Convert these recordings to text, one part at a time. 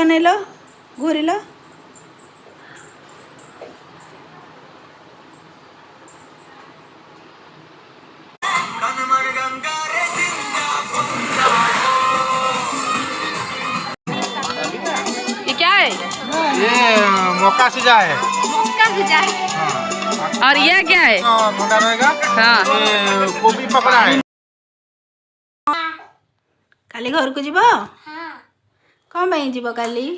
Nail घूरिल ये क्या है? ये मक्का सिजा है। मक्का सिजा है। और यह क्या है? ठंडा रहेगा। हाँ। ये गोभी पकड़ा है। काली घर को जीव कौन भाई जीव काली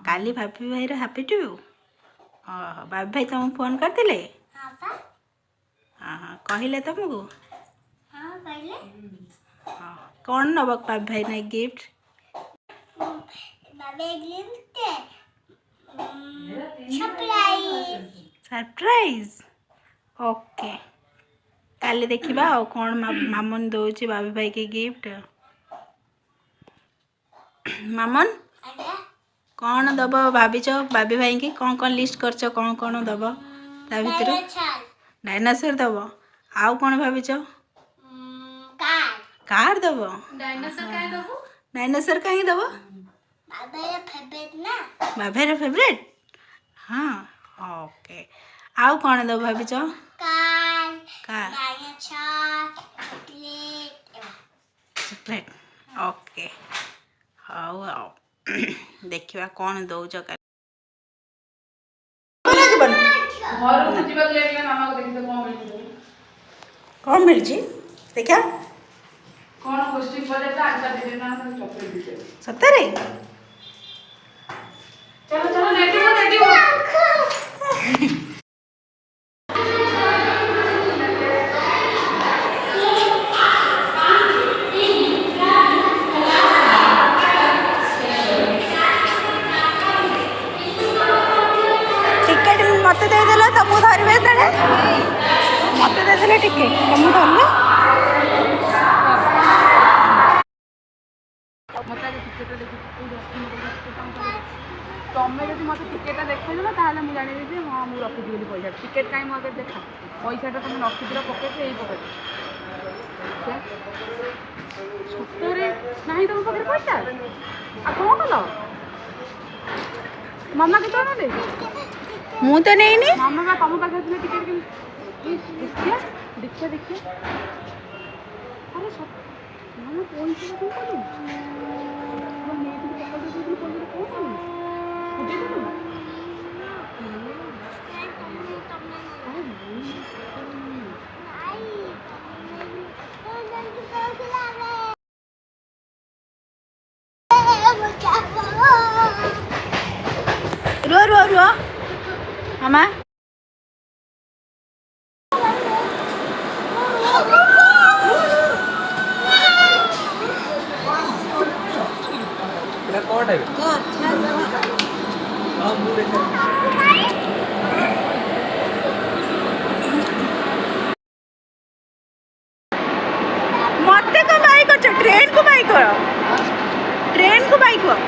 काली भाभी भाई हैप्पी टू भाभी भाई तुमको फोन करते कहले तुमको कौन नब भाभी भाई ना गिफ्ट सरप्राइज ओके काली देखा आ कौन मामन दौर भाभी भाई के गिफ्ट मामन कौन दब भाविच भाभी भाई की कौन कौन लिस्ट करछ कौन कौन दब ता भीतर डायनासोर दब आउ कौन भाविच कार दब डायनासोर कहीं दब बाबेर फेवरेट हाँ ओके आउ कौन दब भाविच चॉकलेट ओके हाउ आओ देखिवा कौन दौच कौन मिल देखा सतरे चलो चलो रेडी हो रेडी हो टिकेट मत देदेल तुमको धरवे तेरे मत देदेले टिकेट तुमको धरले तमें जब मत टिकेटा देखा ताल मुझे जानी हाँ मुझे रखी पैसा टिकेट कहीं मुझे देखा पैसाटा तुम रखी पकेट यही पकेट सतरे ना तुम पाखे पैसा आ कौन कल मामा के मु तो नहीं मामा बा तुम पाखे टिकेट देखिए देखिए देखिए अरे मामा पैसा कौन कलु रो रो रो मामा मत को बाई कर ट्रेन को बाई कर ट्रेन को बाई कर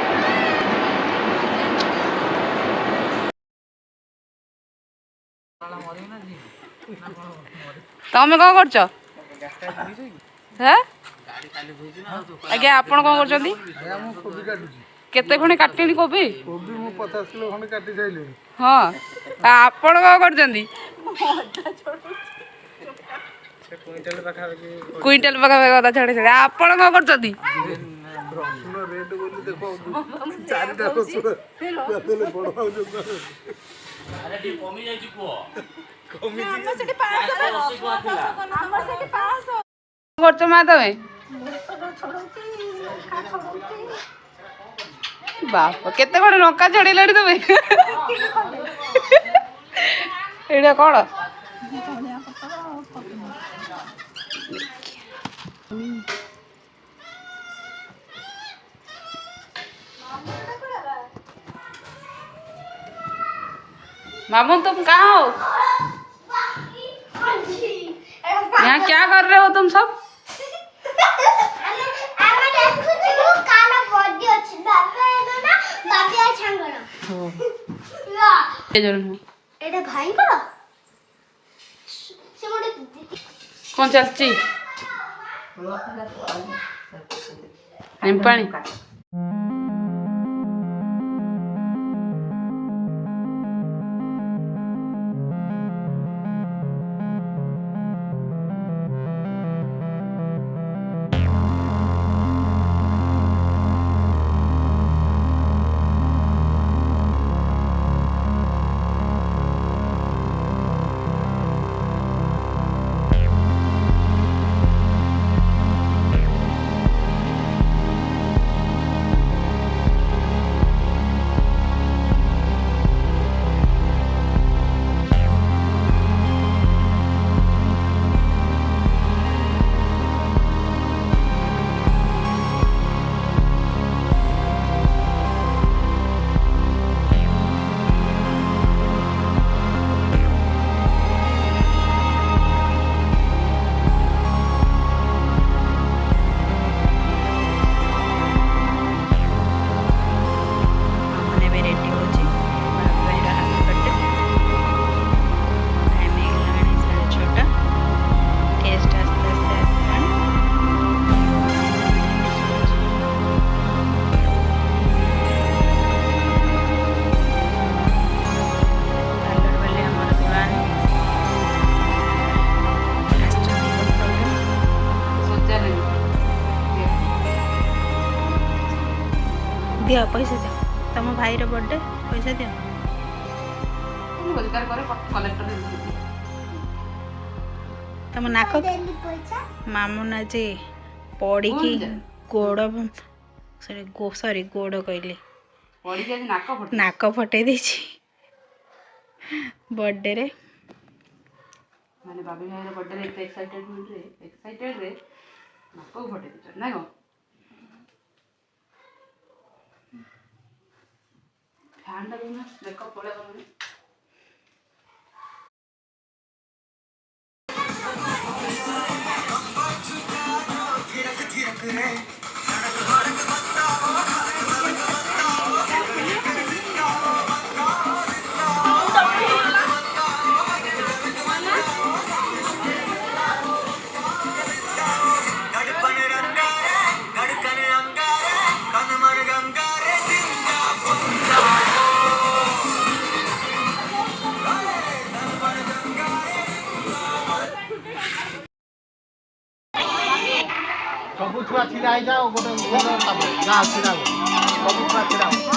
तमें कौन कर आज्ञा आप कौन कर केते खणी काटनी कोबी कोबी मु 50 किलो खंड काटी साइले हाँ आपण कौन कर क्विंटल पका कथा छाड़े छाड़े आपण कौन कर रसुन रेट बोली देखो चारिटा रसुन देले बड़ हो जो अरे डी कमी जाई छी को कमी हम सेठी 500 हम सेठी 500 करछ मा तमे बाप केते बड़ लंका छड़ेलाड़ी तमे एडा कोन मामू तुम कहाँ हो? यहाँ क्या कर रहे हो तुम सब? कौन चलची निम्पाणी दियो पैसा दियो तुम भाई बर्थडे पैसा दियो रोजगार करे कलेक्टर तुम नाक मामुना जे पड़ी की गोड़ सॉरी गोड़ कहली पड़ी के नाक फटे देछि बर्थडे रे माने बाबी भाई बर्थडे रे एक्साइटेड रे नाक फटे दे ना गो फैन टा भी मेकअप पड़े गने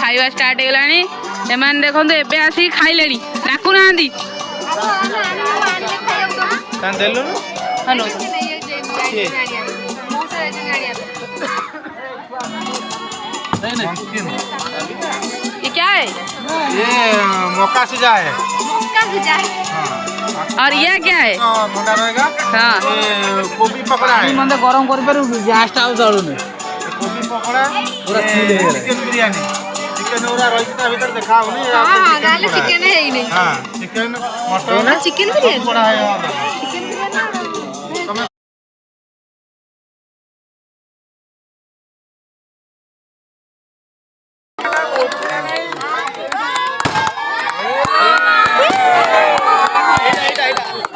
खाଇବା स्टार्ट ହେଇଗଲାଣି ଏମାନେ ଦେଖନ୍ତୁ ଏବେ ଆସିକି ଖାଇଲେଣି ଡାକୁନାହାନ୍ତି ये क्या है ये मक्का सिजा है और ये क्या है मोटा रहेगा हाँ ये कोबी पकड़ा है मतलब गरम कर पारू गैस टा चलुनी कोबी पकड़ा पूरा चिकन बिरयानी चिकन उरा रही ता भीतर देखा होनी हां गाले चिकन है ही नहीं हां चिकन मटन चिकन बिरयानी बड़ा है चिकन बिरयानी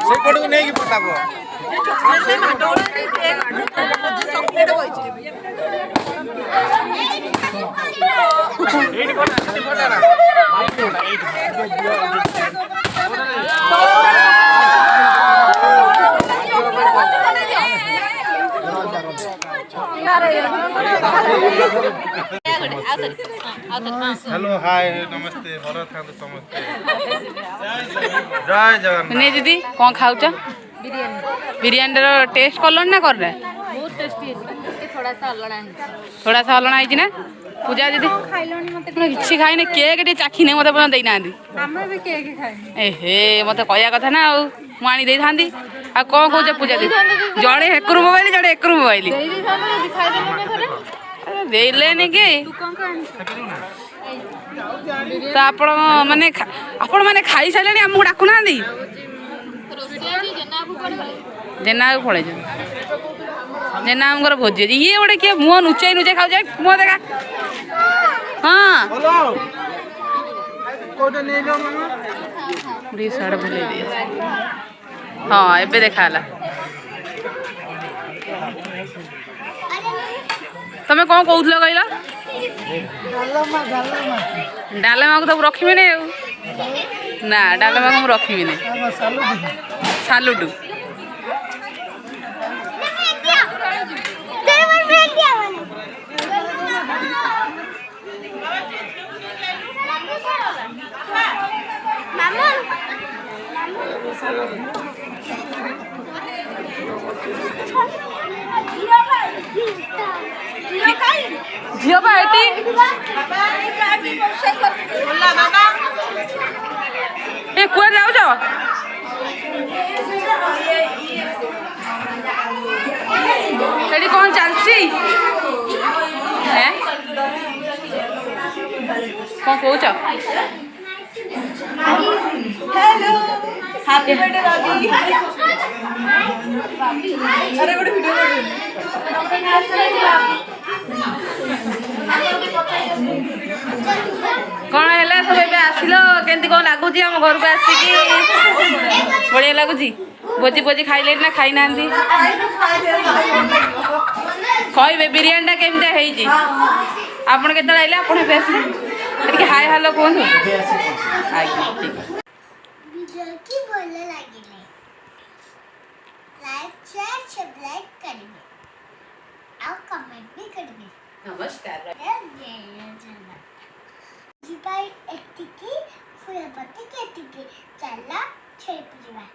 से पड़ को नहीं की पटाबो हेलो हाय नमस्ते भलो था समस्ते जय जगन्नाथ नहीं दीदी कौन खाऊच बिरयानी रो टेस्ट कलर ना कर बहुत टेस्टी है थोड़ा सा अलड़ा है अलଣା ହେଇଛି ना पूजा दीदी खाइलोनी मते କିଛି ଖାଇନି କେକ୍ ଟିକେ ଚାଖିନି ମତେ ପର୍ଯ୍ୟନ୍ତ ଦେଇନାହାନ୍ତି हम भी केक खाइनी ଏହେ ମତେ କହିବା କଥା ନା ଆଉ ମୁଁ ଆଣି ଦେଇଥାନ୍ତି ଆଉ କଣ କହୁଛ ପୂଜା ଦିଦି ଜଣେ ହେକରୁ ମୋବାଇଲ ଜଣେ ଏକରୁ ମୋବାଇଲ दे दी था ना दिखाई देने में थोड़े ଦେଇଲେନି କି तू कौन कौन ତ ଆପଣ ମାନେ ଖାଇସାରିଲେଣି ଆମକୁ ଡାକୁନାହାନ୍ତି रोसिया जी जन्ना को पड़े ଜେନାକୁ ପଳେଇଛନ୍ତି ଜେନା ଆମଙ୍କର ଭୋଜି ଅଛି ଇଏ ଗୋଟେ କିଏ ମୁହଁ ନୁଚେଇ ଖାଉଛି ମୁହଁ ଦେଖା ହଁ बोलो कोटे नहीं लो मामा ଦି ସାଇଡ୍ ବୁଲେଇ ଦିଏ ହଁ ଏବେ ଦେଖା ହେଲା तुम कौन कहूल कहल डालमा को तो रखी ना डालमा को रखी सालुटू झील पार्टी ए कुआ जाऊ सेठी कौन चलती कौन कौच हेलो हैप्पी बर्थडे भाभी अरे गोटे वीडियो कौन है सब ए आसिल केमती कौन लगुच आम घर को आसिकी बढ़िया लगुच भोजी भोजी खाइले ना खाई ना कहबे बिरियानी टा केमती आपन के आइले आप हाय हेलो कहूँ की बोलने लगिले लाइक शेयर सब्सक्राइब करिए और कमेंट भी करिए नमस्कार जी भाई एतिकी फुल पत्ती के एतिकी चला छे परिवार